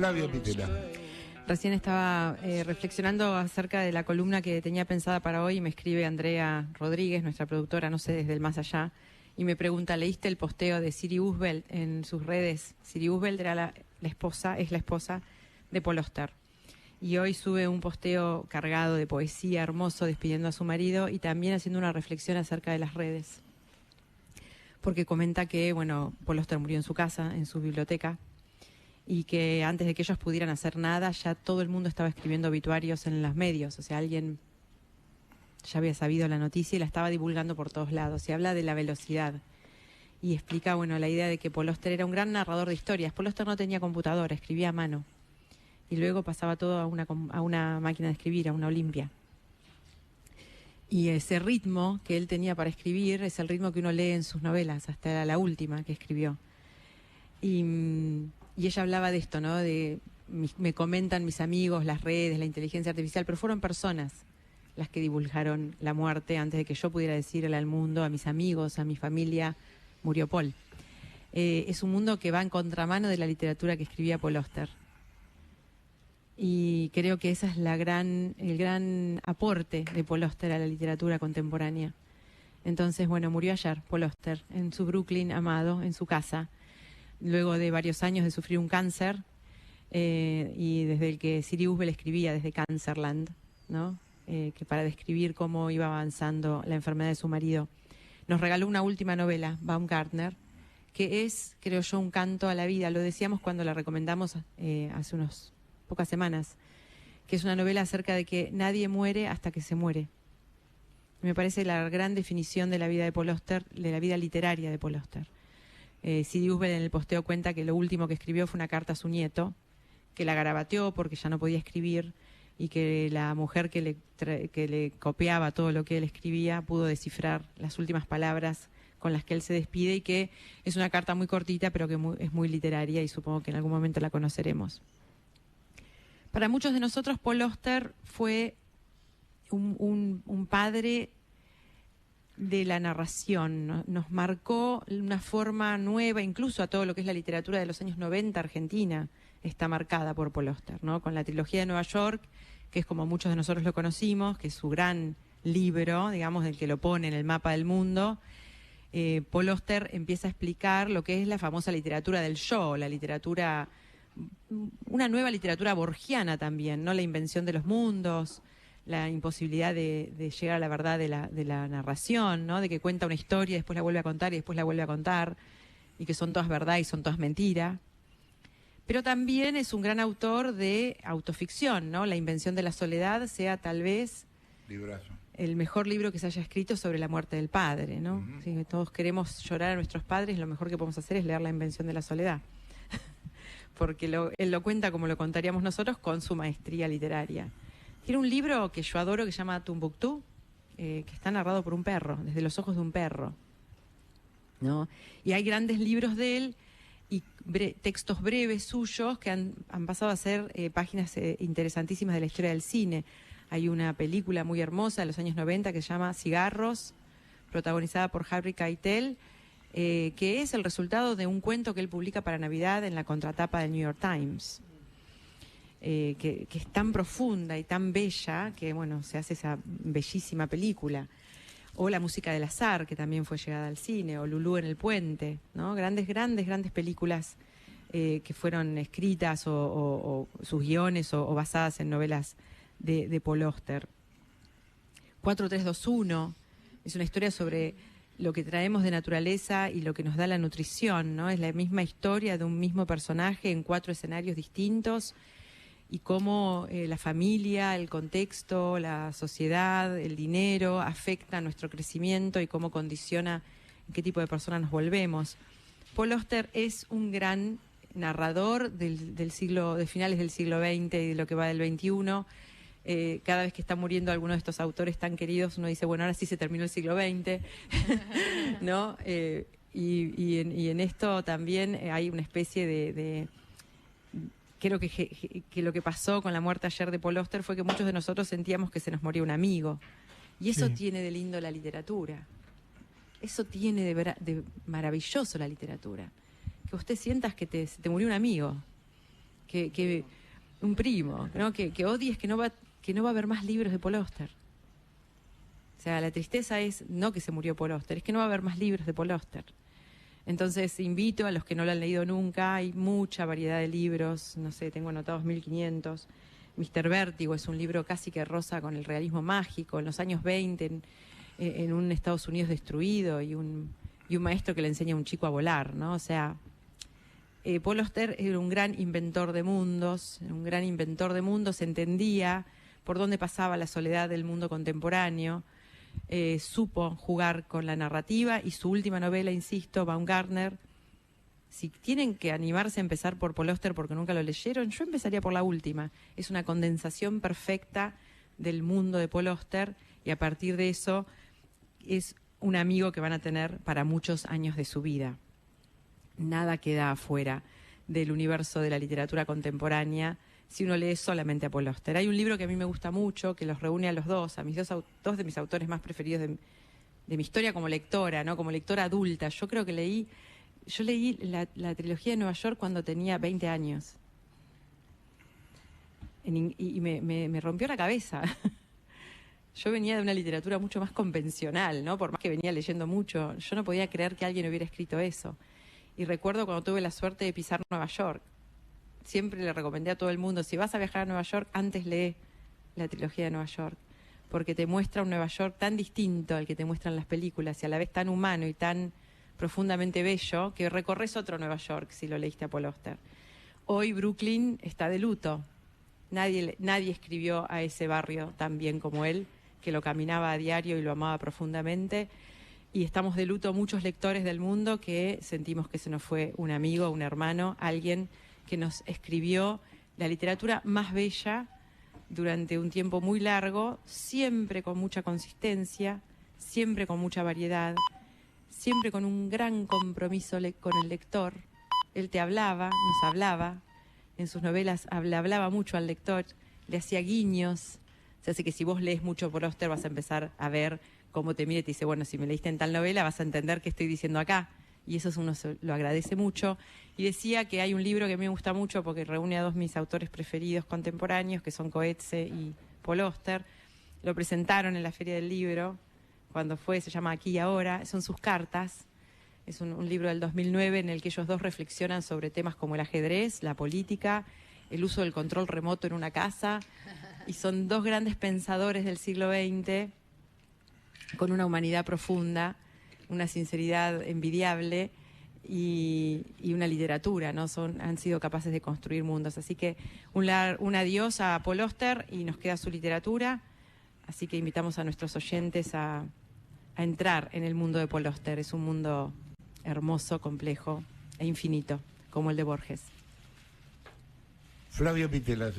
Flavio Pitela. Recién estaba reflexionando acerca de la columna que tenía pensada para hoy y me escribe Andrea Rodríguez, nuestra productora, no sé, desde el más allá, y me pregunta, ¿leíste el posteo de Siri Usbeld en sus redes? Siri Usbeld era la esposa, es la esposa de Paul Auster. Y hoy sube un posteo cargado de poesía hermoso despidiendo a su marido y también haciendo una reflexión acerca de las redes. Porque comenta que, bueno, Paul Auster murió en su casa, en su biblioteca, y que antes de que ellos pudieran hacer nada, ya todo el mundo estaba escribiendo obituarios en los medios. O sea, alguien ya había sabido la noticia y la estaba divulgando por todos lados. Se habla de la velocidad y explica, bueno, la idea de que Paul Auster era un gran narrador de historias. Paul Auster no tenía computadora, escribía a mano. Y luego pasaba todo a una máquina de escribir, a una Olimpia. Y ese ritmo que él tenía para escribir es el ritmo que uno lee en sus novelas, hasta la última que escribió. Y ella hablaba de esto, ¿no? Me comentan mis amigos, las redes, la inteligencia artificial, pero fueron personas las que divulgaron la muerte antes de que yo pudiera decirle al mundo, a mis amigos, a mi familia, murió Paul. Es un mundo que va en contramano de la literatura que escribía Paul Auster. Y creo que ese es el gran aporte de Paul Auster a la literatura contemporánea. Entonces, bueno, murió ayer Paul Auster, en su Brooklyn amado, en su casa, luego de varios años de sufrir un cáncer, y desde el que Siri Usbeld escribía desde Cancerland, ¿no? Que para describir cómo iba avanzando la enfermedad de su marido. Nos regaló una última novela, Baumgartner, que es, creo yo, un canto a la vida. Lo decíamos cuando la recomendamos hace unas pocas semanas, que es una novela acerca de que nadie muere hasta que se muere. Me parece la gran definición de la vida de Paul Auster, de la vida literaria de Paul Auster. Siri Usbeld en el posteo cuenta que lo último que escribió fue una carta a su nieto, que la garabateó porque ya no podía escribir, y que la mujer que le copiaba todo lo que él escribía pudo descifrar las últimas palabras con las que él se despide, y que es una carta muy cortita pero que es muy literaria y supongo que en algún momento la conoceremos. Para muchos de nosotros Paul Auster fue un padre de la narración, ¿no? Nos marcó una forma nueva, incluso a todo lo que es la literatura de los años 90 argentina, está marcada por Paul Auster, ¿no? Con la trilogía de Nueva York, que es como muchos de nosotros lo conocimos, que es su gran libro, digamos, del que lo pone en el mapa del mundo. Paul Auster empieza a explicar lo que es la famosa literatura del yo, la literatura, una nueva literatura borgiana también, ¿no? La invención de los mundos, la imposibilidad de llegar a la verdad de la narración, ¿no? De que cuenta una historia, después la vuelve a contar y después la vuelve a contar, y que son todas verdad y son todas mentira. Pero también es un gran autor de autoficción, ¿no? La invención de la soledad sea tal vez Librazo. El mejor libro que se haya escrito sobre la muerte del padre, ¿no? Uh-huh. Si todos queremos llorar a nuestros padres, lo mejor que podemos hacer es leer La invención de la soledad. Porque él lo cuenta como lo contaríamos nosotros, con su maestría literaria. Tiene un libro que yo adoro que se llama Tombuctú, que está narrado por un perro, desde los ojos de un perro, ¿no? Y hay grandes libros de él y textos breves suyos que han pasado a ser páginas interesantísimas de la historia del cine. Hay una película muy hermosa de los años 90 que se llama Cigarros, protagonizada por Harvey Keitel, que es el resultado de un cuento que él publica para Navidad en la contratapa del New York Times. Que es tan profunda y tan bella que, bueno, se hace esa bellísima película. O La música del azar, que también fue llegada al cine, o Lulú en el puente, ¿no? Grandes películas que fueron escritas o sus guiones o basadas en novelas de Paul Auster. 4321 es una historia sobre lo que traemos de naturaleza y lo que nos da la nutrición, ¿no? Es la misma historia de un mismo personaje en 4 escenarios distintos, y cómo la familia, el contexto, la sociedad, el dinero afecta a nuestro crecimiento y cómo condiciona en qué tipo de persona nos volvemos. Paul Auster es un gran narrador del siglo, de finales del siglo XX y de lo que va del XXI. Cada vez que está muriendo alguno de estos autores tan queridos, uno dice, bueno, ahora sí se terminó el siglo XX, ¿no? Y en esto también hay una especie de creo que lo que pasó con la muerte ayer de Paul Auster fue que muchos de nosotros sentíamos que se nos moría un amigo. Y eso tiene de lindo la literatura. Eso tiene de maravilloso la literatura. Que usted sientas que se te murió un amigo. que un primo, ¿no? Que odies que no va a haber más libros de Paul Auster. O sea, la tristeza es no que se murió Paul Auster, es que no va a haber más libros de Paul Auster. Entonces invito a los que no lo han leído nunca, hay mucha variedad de libros, no sé, tengo anotados 1500. Mr. Vértigo es un libro casi que roza con el realismo mágico, en los años 20, en un Estados Unidos destruido, y un maestro que le enseña a un chico a volar, ¿no? O sea, Paul Auster era un gran inventor de mundos, entendía por dónde pasaba la soledad del mundo contemporáneo, supo jugar con la narrativa, y su última novela, insisto, Baumgartner, si tienen que animarse a empezar por Paul Auster porque nunca lo leyeron, yo empezaría por la última. Es una condensación perfecta del mundo de Paul Auster, y a partir de eso es un amigo que van a tener para muchos años de su vida. Nada queda afuera del universo de la literatura contemporánea si uno lee solamente a Paul Auster. Hay un libro que a mí me gusta mucho, que los reúne a los dos, a mis dos de mis autores más preferidos de mi historia como lectora, ¿no? Como lectora adulta. Yo leí la trilogía de Nueva York cuando tenía 20 años. Y me rompió la cabeza. Yo venía de una literatura mucho más convencional, ¿no? Por más que venía leyendo mucho, yo no podía creer que alguien hubiera escrito eso. Y recuerdo cuando tuve la suerte de pisar Nueva York. Siempre le recomendé a todo el mundo, si vas a viajar a Nueva York, antes lee la trilogía de Nueva York, porque te muestra un Nueva York tan distinto al que te muestran las películas, y a la vez tan humano y tan profundamente bello, que recorres otro Nueva York si lo leíste a Paul Auster. Hoy Brooklyn está de luto. Nadie escribió a ese barrio tan bien como él, que lo caminaba a diario y lo amaba profundamente. Y estamos de luto muchos lectores del mundo que sentimos que se nos fue un amigo, un hermano, alguien que nos escribió la literatura más bella durante un tiempo muy largo, siempre con mucha consistencia, siempre con mucha variedad, siempre con un gran compromiso con el lector. Él te hablaba, nos hablaba, en sus novelas le hablaba mucho al lector, le hacía guiños. O sea, así que si vos lees mucho Paul Auster vas a empezar a ver cómo te mira y te dice, bueno, si me leíste en tal novela vas a entender qué estoy diciendo acá. Y eso uno lo agradece mucho. Y decía que hay un libro que a mí me gusta mucho porque reúne a dos de mis autores preferidos contemporáneos, que son Coetzee y Paul Auster. Lo presentaron en la Feria del Libro, cuando fue, se llama Aquí y Ahora, son sus cartas. Es un libro del 2009 en el que ellos dos reflexionan sobre temas como el ajedrez, la política, el uso del control remoto en una casa, y son dos grandes pensadores del siglo XX con una humanidad profunda, una sinceridad envidiable y una literatura, ¿no? Han sido capaces de construir mundos. Así que un adiós a Paul Auster, y nos queda su literatura. Así que invitamos a nuestros oyentes a entrar en el mundo de Paul Auster. Es un mundo hermoso, complejo e infinito, como el de Borges. Flavio Pitela.